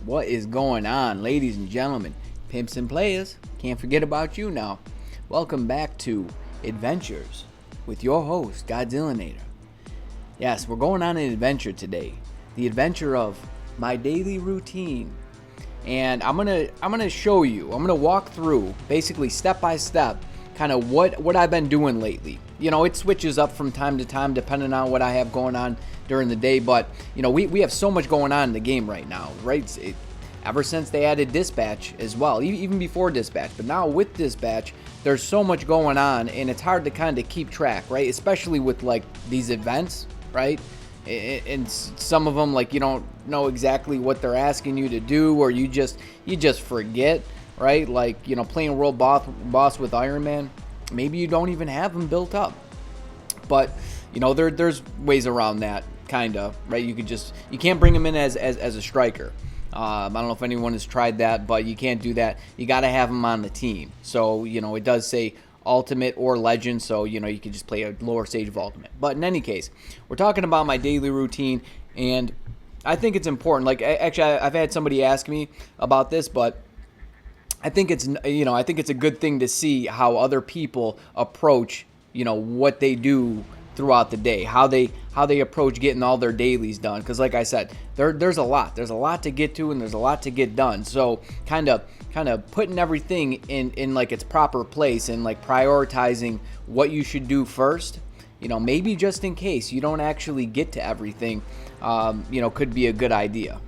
What is going on, ladies and gentlemen, pimps and players? Can't forget about you now. Welcome back to Adventures with your host, Godzillanator. Yes, we're going on an adventure today. The adventure of my daily routine. And I'm gonna show you, I'm gonna walk through basically step by step kind of what I've been doing lately. You know, it switches up from time to time depending on what I have going on during the day, but you know, we have so much going on in the game right now, right? Ever since they added dispatch as well, even before dispatch, but now with dispatch, there's so much going on and it's hard to kind of keep track, right? Especially with like these events, right? And some of them, like, you don't know exactly what they're asking you to do, or you just forget, right? Like, you know, playing World Boss with Iron Man, maybe you don't even have them built up. But, you know, there's ways around that, kind of, right? You can't bring him in as a striker. I don't know if anyone has tried that, but you can't do that. You got to have him on the team. So, you know, it does say Ultimate or Legend, so, you know, you can just play a lower stage of Ultimate. But in any case, we're talking about my daily routine, and I think it's important. Like, actually, I've had somebody ask me about this, but I think it's a good thing to see how other people approach, you know, what they do throughout the day, how they approach getting all their dailies done. Because like I said, there's a lot to get to, and there's a lot to get done. So kind of putting everything in like its proper place and like prioritizing what you should do first, you know, maybe just in case you don't actually get to everything, you know, could be a good idea.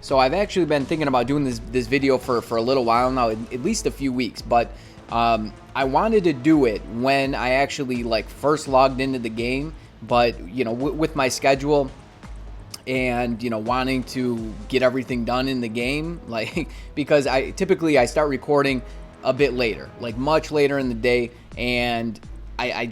So I've actually been thinking about doing this video for a little while now, at least a few weeks, but I wanted to do it when I actually like first logged into the game, but you know, with my schedule and, you know, wanting to get everything done in the game, like, because I typically start recording a bit later, like much later in the day, and I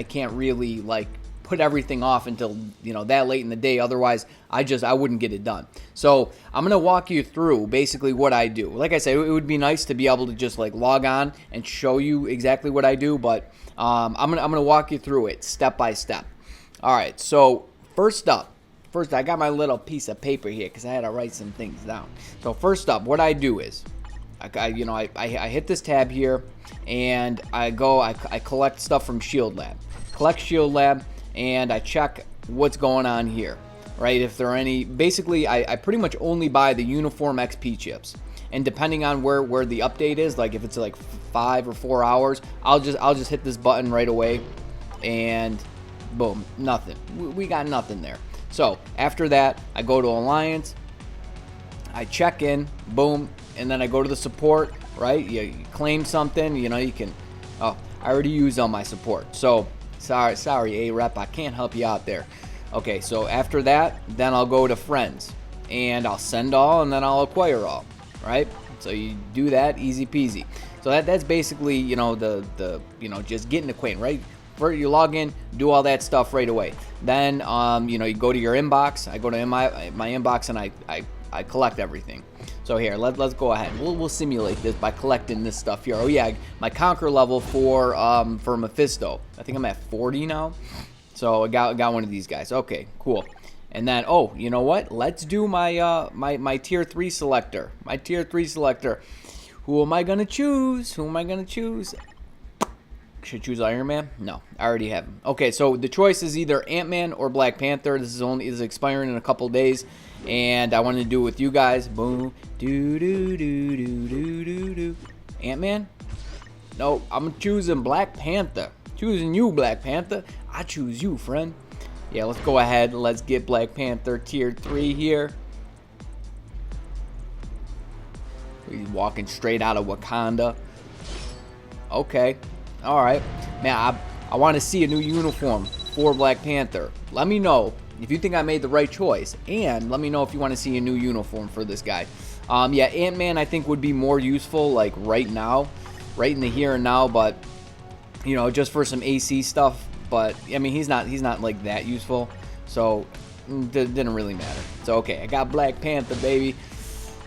can't really like put everything off until, you know, that late in the day. Otherwise, I wouldn't get it done. So I'm gonna walk you through basically what I do. Like I said, it would be nice to be able to just like log on and show you exactly what I do, but I'm gonna walk you through it step by step. All right. So first, I got my little piece of paper here because I had to write some things down. So first up, what I do is, I hit this tab here, and I collect stuff from Shield Lab. Collect Shield Lab, and I check what's going on here, right? If there are any, basically, I pretty much only buy the uniform XP chips. And depending on where the update is, like if it's like 5 or 4 hours, I'll just hit this button right away, and boom, nothing. We got nothing there. So after that, I go to Alliance, I check in, boom, and then I go to the support, right? You claim something, you know, you can, oh, I already used all my support. So sorry, A-Rep, I can't help you out there. Okay, so after that, then I'll go to Friends, and I'll send all, and then I'll acquire all, right? So you do that, easy peasy. So that's basically, you know, the you know, just getting acquainted, right? First, you log in, do all that stuff right away. Then, you know, you go to your inbox. I go to my inbox, and I collect everything. So here, let's go ahead. We'll simulate this by collecting this stuff here. Oh yeah, my conquer level for Mephisto. I think I'm at 40 now. So I got one of these guys. Okay, cool. And then, oh, you know what? Let's do my my tier 3 selector. My tier 3 selector. Who am I gonna choose? Should I choose Iron Man? No, I already have him. Okay, so the choice is either Ant-Man or Black Panther. This is expiring in a couple days, and I wanted to do it with you guys. Boom, do. Ant-Man? No, I'm choosing Black Panther. Choosing you, Black Panther. I choose you, friend. Yeah, let's go ahead. Let's get Black Panther tier 3 here. He's walking straight out of Wakanda. Okay. All right, man, I want to see a new uniform for Black Panther. Let me know if you think I made the right choice, and let me know if you want to see a new uniform for this guy. Yeah, Ant-Man I think would be more useful, like right now, right in the here and now, but you know, just for some AC stuff. But I mean, he's not like that useful, so it didn't really matter. So okay, I got Black Panther, baby.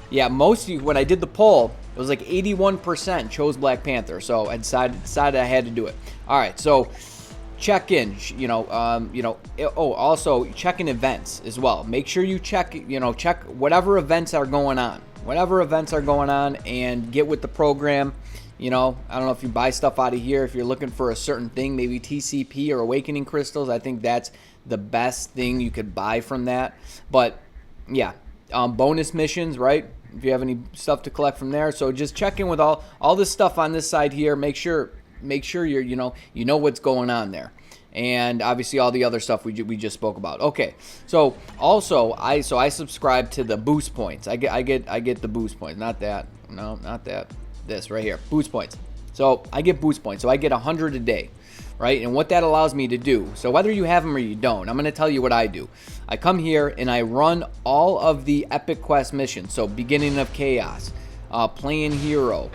Yeah, when I did the poll, it was like 81% chose Black Panther, so I decided I had to do it. All right, so check in, also check in events as well. Make sure you check whatever events are going on, whatever events are going on and get with the program. You know, I don't know if you buy stuff out of here. If you're looking for a certain thing, maybe TCP or Awakening Crystals, I think that's the best thing you could buy from that. But yeah, bonus missions, right? If you have any stuff to collect from there. So just check in with all this stuff on this side here. Make sure you're, you know what's going on there. And obviously all the other stuff we just spoke about. Okay, so also I subscribe to the boost points. I get the boost points. Not that. No, not that. This right here, boost points. So I get boost points. So I get 100 a day, right? And what that allows me to do. So whether you have them or you don't, I'm going to tell you what I do. I come here and I run all of the epic quest missions. So beginning of chaos, playing hero,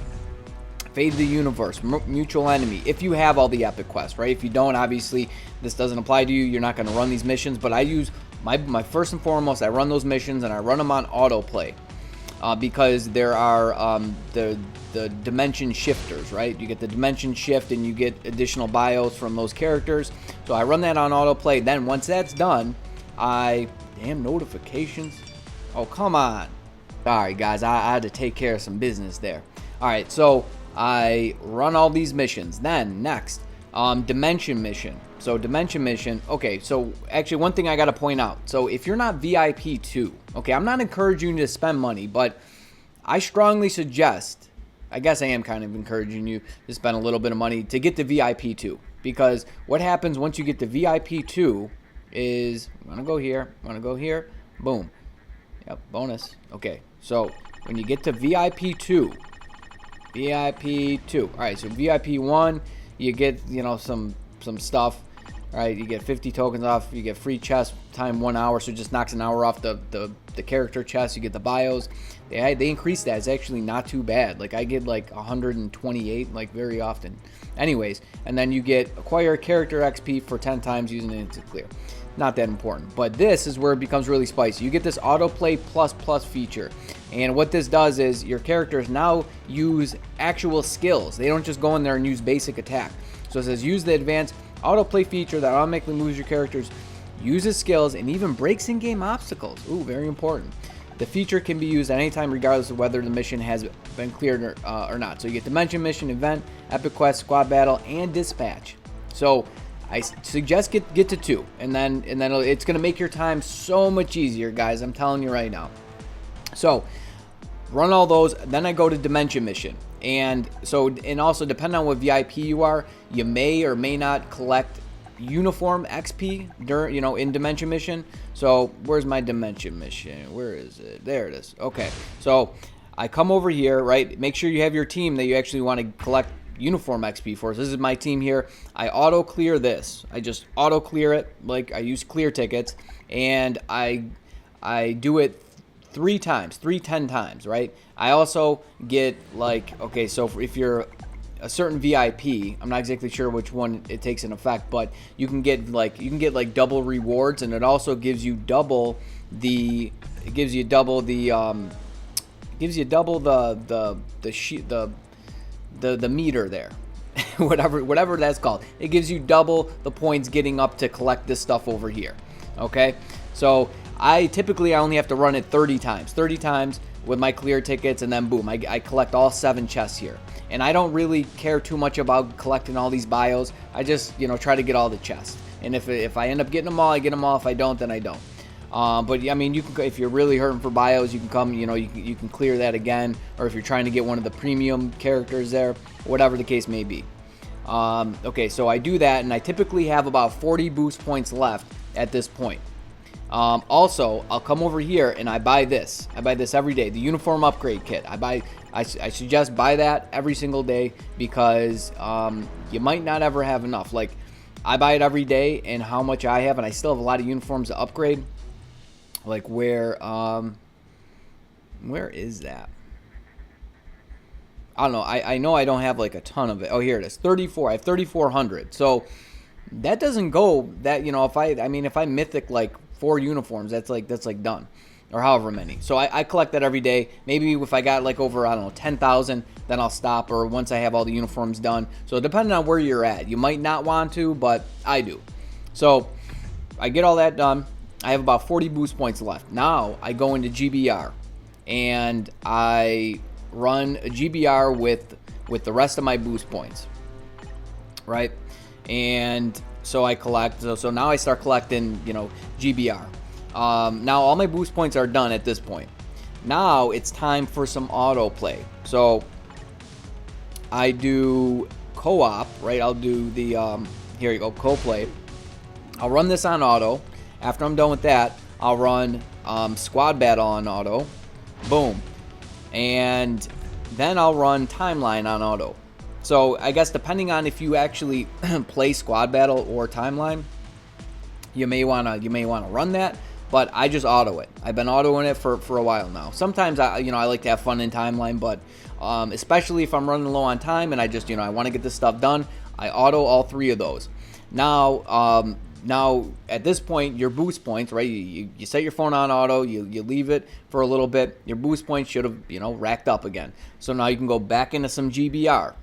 Fade the Universe, Mutual Enemy, if you have all the epic quests, right? If you don't, obviously, this doesn't apply to you. You're not going to run these missions, but I use my first and foremost, I run those missions and I run them on autoplay because there are the dimension shifters, right? You get the dimension shift and you get additional bios from those characters. So I run that on autoplay. Then once that's done, damn notifications. Oh, come on. Sorry, guys, I had to take care of some business there. All right, so I run all these missions. Then next, dimension mission. So dimension mission. Okay, so actually one thing I got to point out. So if you're not VIP 2, okay, I'm not encouraging you to spend money, but I strongly suggest, I guess I am kind of encouraging you to spend a little bit of money to get to VIP 2. Because what happens once you get to VIP 2 is, I'm going to go here, boom. Yep, bonus. Okay, so when you get to VIP 2, all right, so VIP 1, you get, some stuff, all right, you get 50 tokens off, you get free chest time 1 hour, so it just knocks an hour off the character chest, you get the bios. They increased that. It's actually not too bad. Like, I get like 128, like, very often. Anyways, and then you get acquire character XP for 10 times using it to clear. Not that important, but this is where it becomes really spicy. You get this autoplay plus feature, and what this does is your characters now use actual skills. They don't just go in there and use basic attack. So it says use the advanced autoplay feature that automatically moves your characters, uses skills, and even breaks in-game obstacles. Ooh, very important. The feature can be used at any time regardless of whether the mission has been cleared or not. So you get Dimension Mission, Event, Epic Quest, Squad Battle, and Dispatch. So I suggest get to 2, and then it's going to make your time so much easier, guys. I'm telling you right now. So run all those, then I go to Dimension Mission. And also depending on what VIP you are, you may or may not collect uniform XP during, in Dimension Mission. So where's my Dimension Mission? Where is it? There it is. Okay, so I come over here, right? Make sure you have your team that you actually want to collect uniform XP for. So this is my team here. I auto clear this. I just auto clear it, like I use clear tickets, and I do it 3 times, 10 times, right? I also get like, okay, so if you're a certain VIP, I'm not exactly sure which one it takes in effect, but you can get like double rewards, and it also gives you double the meter there. whatever that's called. It gives you double the points getting up to collect this stuff over here. Okay? So I only have to run it 30 times with my clear tickets, and then boom, I collect all 7 chests here. And I don't really care too much about collecting all these bios. I just, try to get all the chests. And if I end up getting them all, I get them all. If I don't, then I don't. But I mean, you can, if you're really hurting for bios, you can come, you can clear that again. Or if you're trying to get one of the premium characters there, whatever the case may be. Okay, so I do that, and I typically have about 40 boost points left at this point. Also, I'll come over here and I buy this. I buy this every day, the uniform upgrade kit. I suggest buy that every single day because you might not ever have enough. Like, I buy it every day, and how much I have, and I still have a lot of uniforms to upgrade. Like, where is that? I don't know. I know I don't have like a ton of it. Oh, here it is. 34. I have 3,400. So that doesn't go that, if I mythic like 4 uniforms, that's like done, or however many. So I collect that every day. Maybe if I got like over, 10,000, then I'll stop, or once I have all the uniforms done. So depending on where you're at, you might not want to, but I do. So I get all that done. I have about 40 boost points left. Now I go into GBR. and I run a GBR with the rest of my boost points, right? And so I collect. So now I start collecting, GBR. Now all my boost points are done at this point. Now it's time for some autoplay. So I do co-op, right? I'll do the here you go, co-play. I'll run this on auto. After I'm done with that, I'll run squad battle on auto. Boom. And then I'll run timeline on auto. So I guess depending on if you actually play squad battle or timeline, you may wanna run that. But I just auto it. I've been autoing it for a while now. Sometimes I like to have fun in timeline, but especially if I'm running low on time and I just I want to get this stuff done, I auto all 3 of those. Now at this point, your boost points, right? You set your phone on auto, you leave it for a little bit. Your boost points should have racked up again. So now you can go back into some GBR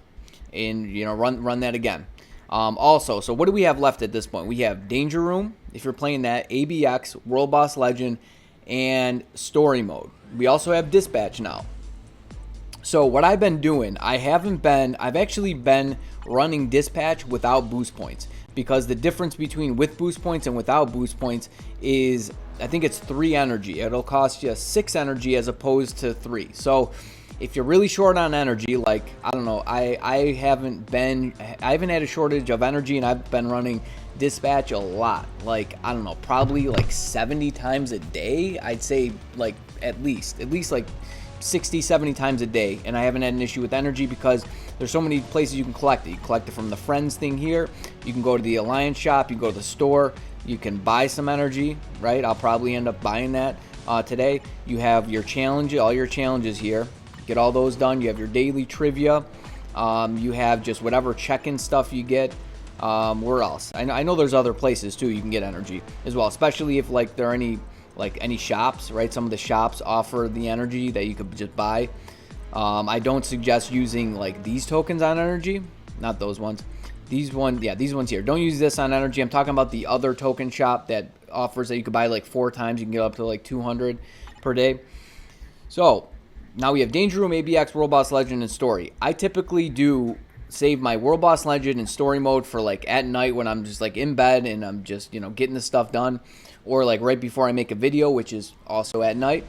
and run that again. Also, so what do we have left at this point? We have Danger Room, if you're playing that, ABX, World Boss Legend, and Story Mode. We also have Dispatch now. So what I've been doing, I've actually been running Dispatch without boost points, because the difference between with boost points and without boost points is, I think it's 3 energy. It'll cost you 6 energy as opposed to 3. So if you're really short on energy, like, I don't know, I haven't had a shortage of energy, and I've been running Dispatch a lot. Like, I don't know, probably like 70 times a day. I'd say like at least like 60, 70 times a day, and I haven't had an issue with energy because there's so many places you can collect it. You collect it from the friends thing here. You can go to the Alliance shop. You can go to the store. You can buy some energy, right? I'll probably end up buying that today. You have your challenge, all your challenges here. Get all those done. You have your daily trivia. You have just whatever check-in stuff you get. Where else? I know there's other places too you can get energy as well, especially if like there are any shops, right? Some of the shops offer the energy that you could just buy. I don't suggest using like these tokens on energy, not those ones. These ones here. Don't use this on energy. I'm talking about the other token shop that offers that you could buy like 4 times. You can get up to like 200 per day. So now we have Danger Room, ABX, World Boss Legend, and Story. I typically do save my World Boss Legend and Story mode for like at night when I'm just like in bed and I'm just getting this stuff done, or like right before I make a video, which is also at night.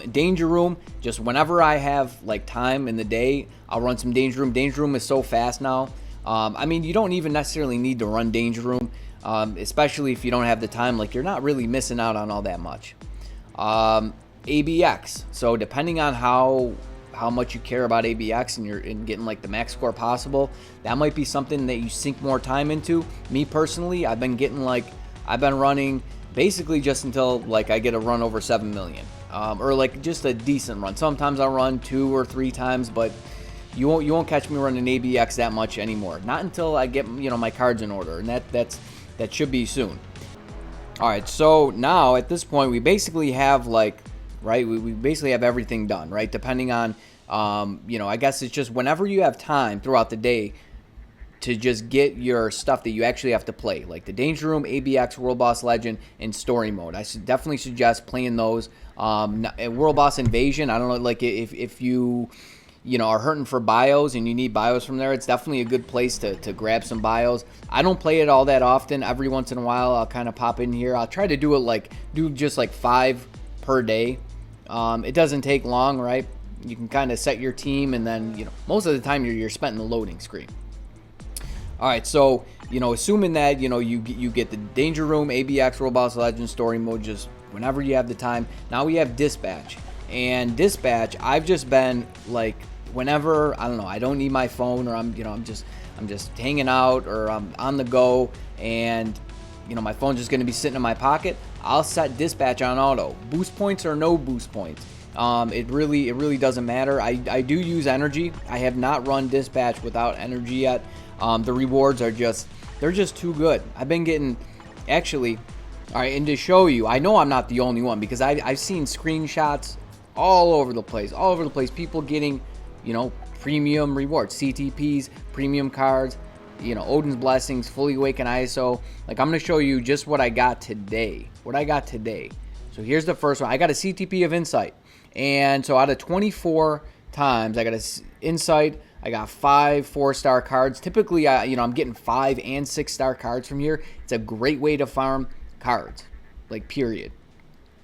Danger Room, just whenever I have like time in the day, I'll run some Danger Room. Danger Room is so fast now. I mean, you don't even necessarily need to run Danger Room, especially if you don't have the time. Like, you're not really missing out on all that much. ABX. So depending on how much you care about ABX and you're getting like the max score possible, that might be something that you sink more time into. Me personally, I've been running basically just until like I get a run over 7 million, or like just a decent run. Sometimes I'll run 2 or 3 times, but you won't catch me running ABX that much anymore. Not until I get my cards in order, and that should be soon. All right, so now at this point we basically have like, right, we basically have everything done, right? Depending on I guess it's just whenever you have time throughout the day to just get your stuff that you actually have to play, like the Danger Room, ABX, World Boss Legend, and Story Mode. I definitely suggest playing those. World Boss Invasion, I don't know, like if you are hurting for bios and you need bios from there, it's definitely a good place to grab some bios. I don't play it all that often. Every once in a while, I'll kind of pop in here. I'll try to do just like 5 per day. It doesn't take long, right? You can kind of set your team, and then most of the time you're spent in the loading screen. All right, so assuming that you get the Danger Room, ABX, World Boss Legend, Story Mode, just whenever you have the time. Now we have Dispatch, and Dispatch, I've just been like, whenever, I don't know, I don't need my phone, or I'm just hanging out, or I'm on the go, and my phone's just going to be sitting in my pocket, I'll set Dispatch on auto. Boost points or no boost points. It really doesn't matter. I do use energy. I have not run Dispatch without energy yet. The rewards are they're just too good. I've been getting, actually, all right, and to show you, I know I'm not the only one, because I've seen screenshots all over the place, people getting, premium rewards, CTPs, premium cards, Odin's Blessings, Fully Awakened ISO. Like, I'm going to show you just what I got today. So here's the first one. I got a CTP of Insight. And so out of 24 times, I got an insight. I got 5 4-star cards. Typically, I'm getting 5 and 6-star cards from here. It's a great way to farm cards, like period.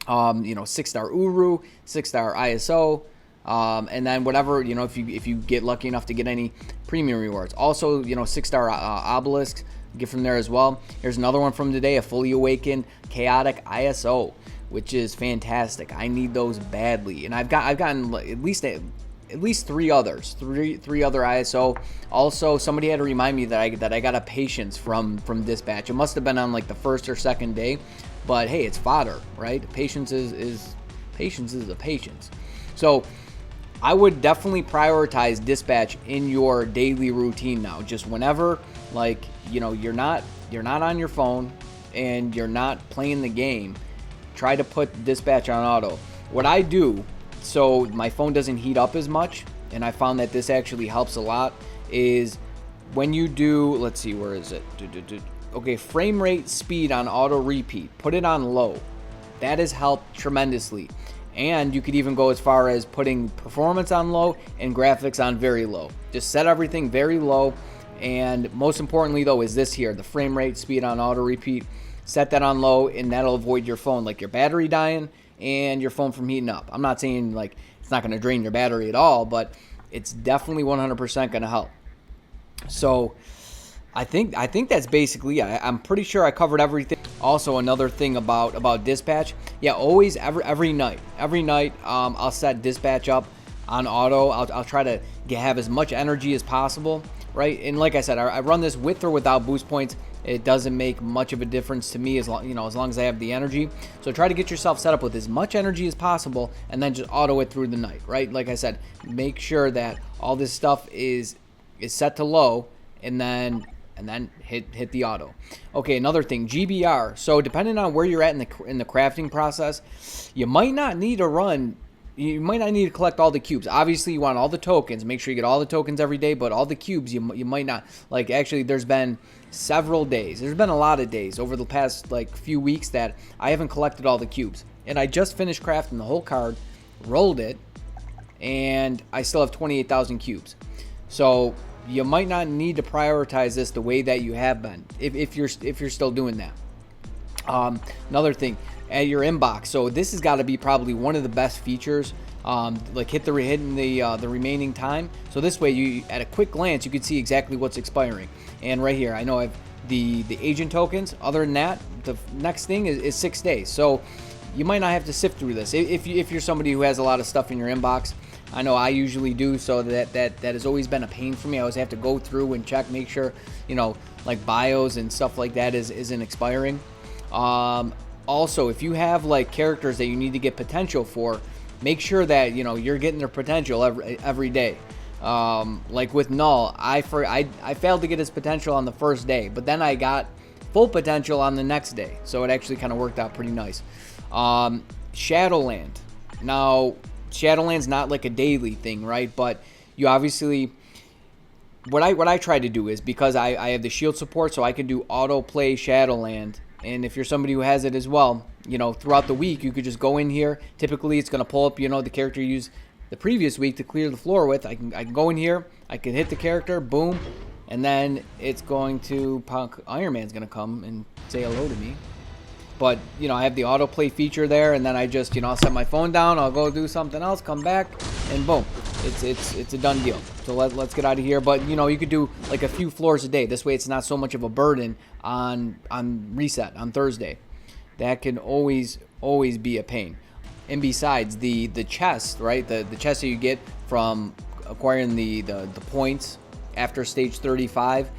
6-star Uru, 6-star ISO, and then whatever, if you get lucky enough to get any premium rewards. Also, 6-star obelisks, get from there as well. Here's another one from today, a fully awakened chaotic ISO, which is fantastic. I need those badly, and I've gotten at least 3 others, three other ISO. Also, somebody had to remind me that I got a patience from dispatch. It must have been on like the first or second day, but hey, it's fodder, right? Patience is a patience. So I would definitely prioritize dispatch in your daily routine now. Just whenever, you're not on your phone and you're not playing the game, try to put dispatch on auto. What I do, so my phone doesn't heat up as much, and I found that this actually helps a lot, is when you do, let's see, where is it? Okay, frame rate speed on auto repeat, put it on low. That has helped tremendously. And you could even go as far as putting performance on low and graphics on very low. Just set everything very low. And most importantly though is this here, the frame rate speed on auto repeat. Set that on low, and that'll avoid your phone, like your battery dying and your phone from heating up. I'm not saying like it's not going to drain your battery at all, but it's definitely 100% going to help. So I think that's basically it. I'm pretty sure I covered everything. Also, another thing about dispatch, always every night, I'll set dispatch up on auto. I'll try to have as much energy as possible, right? And like I said, I run this with or without boost points. It doesn't make much of a difference to me as long as I have the energy. So try to get yourself set up with as much energy as possible, and then just auto it through the night, right? Like I said, make sure that all this stuff is set to low, and then hit the auto. Okay, another thing, GBR. So depending on where you're at in the crafting process, you might not need to collect all the cubes. Obviously, you want all the tokens. Make sure you get all the tokens every day, but all the cubes, you might not. Like, actually, there's been several days. There's been a lot of days over the past, few weeks that I haven't collected all the cubes. And I just finished crafting the whole card, rolled it, and I still have 28,000 cubes. So you might not need to prioritize this the way that you have been if you're still doing that. Another thing, at your inbox. So this has got to be probably one of the best features. Hitting the remaining time. So this way, you at a quick glance, you can see exactly what's expiring. And right here, I know I have the agent tokens. Other than that, the next thing is 6 days. So you might not have to sift through this if you're somebody who has a lot of stuff in your inbox. I know I usually do, so that has always been a pain for me. I always have to go through and check, make sure, like bios and stuff like that isn't expiring. Also, if you have characters that you need to get potential for, make sure that you're getting their potential every day. Like with Null, I failed to get his potential on the first day, but then I got full potential on the next day, so it actually kind of worked out pretty nice. Shadowland. Now, Shadowland's not like a daily thing, right? But you obviously, what I try to do is, because I have the shield support, so I can do auto play Shadowland. And if you're somebody who has it as well, throughout the week, you could just go in here. Typically, it's going to pull up, the character you used the previous week to clear the floor with. I can go in here, I can hit the character, boom, and then it's going to, Iron Man's going to come and say hello to me. But, I have the autoplay feature there, and then I just, I'll set my phone down, I'll go do something else, come back, and boom, it's a done deal. So let's get out of here. But, you could do like a few floors a day. This way it's not so much of a burden on reset on Thursday. That can always be a pain. And besides, the chest, right, the chest that you get from acquiring the points after stage 35,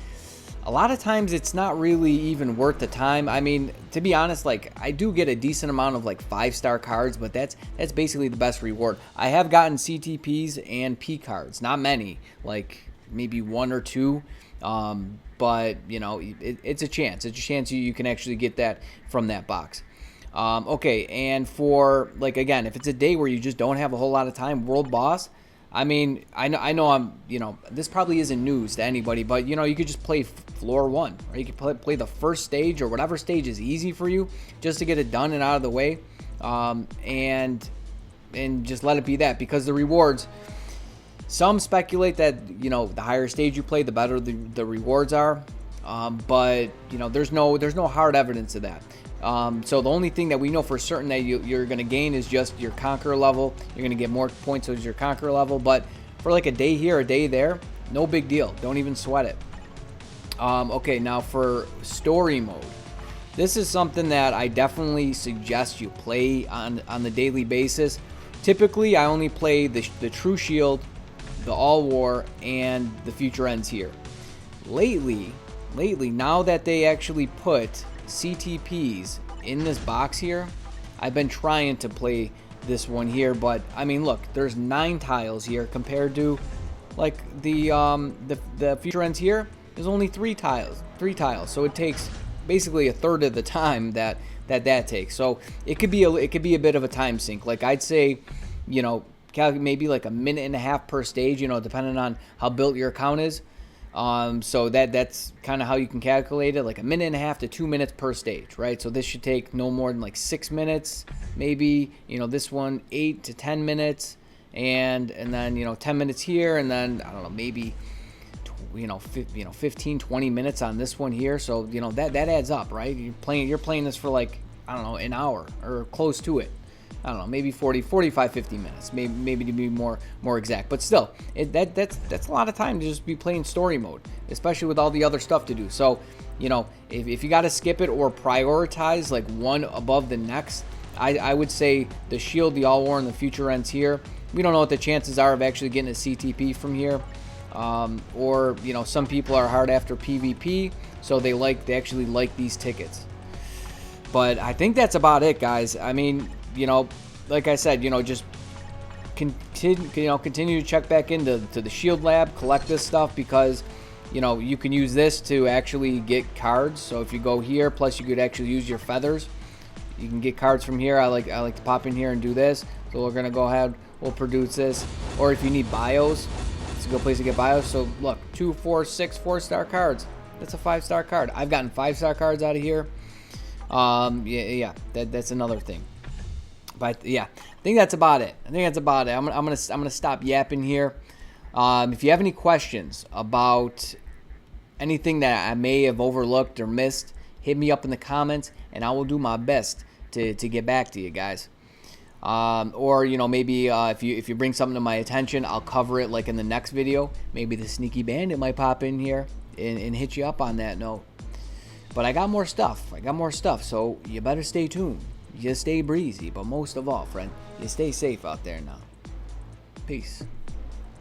a lot of times it's not really even worth the time. I mean, to be honest, I do get a decent amount of 5-star cards, but that's basically the best reward. I have gotten CTPs and P cards, not many, maybe 1 or 2, but it's a chance. It's a chance you can actually get that from that box. Okay, and for again, if it's a day where you just don't have a whole lot of time, World Boss. I mean, I know I'm, this probably isn't news to anybody, but, you could just play floor 1, or you could play the first stage or whatever stage is easy for you just to get it done and out of the way. And and just let it be that, because the rewards, some speculate that, you know, the higher stage you play, the better the rewards are. But you know, there's no hard evidence of that. So the only thing that we know for certain that you're going to gain is just your conqueror level. You're going to get more points as your conqueror level. But for like a day here, a day there, no big deal. Don't even sweat it. Okay, now for story mode. This is something that I definitely suggest you play on the daily basis. Typically, I only play the True Shield, the All War, and the Future Ends here. Lately, now that they actually put CTPs in this box here, I've been trying to play this one here. But I mean, look, there's 9 tiles here compared to like the Future Ends here. There's only 3 tiles. So it takes basically a third of the time that takes. So it could be a bit of a time sink. Like I'd say, you know, maybe like a minute and a half per stage, you know, depending on how built your account is. So that's kind of how you can calculate it, like a minute and a half to 2 minutes per stage, right? So this should take no more than like 6 minutes, maybe, you know, this one 8 to 10 minutes, and then, you know, 10 minutes here, and then I don't know, maybe 15, 20 minutes on this one here. So, you know, that adds up, right? You're playing this for like, I don't know, an hour or close to it. I don't know, maybe 45, 50 minutes, maybe to be more exact. But still, that's a lot of time to just be playing story mode, especially with all the other stuff to do. So, you know, if you got to skip it or prioritize like one above the next, I would say the Shield, the All War, and the Future Ends here. We don't know what the chances are of actually getting a CTP from here. Or, you know, some people are hard after PvP, so they actually like these tickets. But I think that's about it, guys. I mean, you know, like I said, you know, just continue to check back into the Shield Lab, collect this stuff, because, you know, you can use this to actually get cards. So if you go here, plus you could actually use your feathers. You can get cards from here. I like to pop in here and do this. So we're gonna go ahead, we'll produce this. Or if you need bios, it's a good place to get bios. So look, 2, 4, 6 4-star cards. That's a 5-star card. I've gotten 5-star cards out of here. That's another thing. But yeah, I think that's about it. I'm gonna stop yapping here. If you have any questions about anything that I may have overlooked or missed, hit me up in the comments, and I will do my best to get back to you guys. Or, you know, maybe if you bring something to my attention, I'll cover it like in the next video. Maybe the Sneaky Bandit might pop in here and hit you up on that note. But I got more stuff. So you better stay tuned. You stay breezy, but most of all, friend, you stay safe out there now. Peace.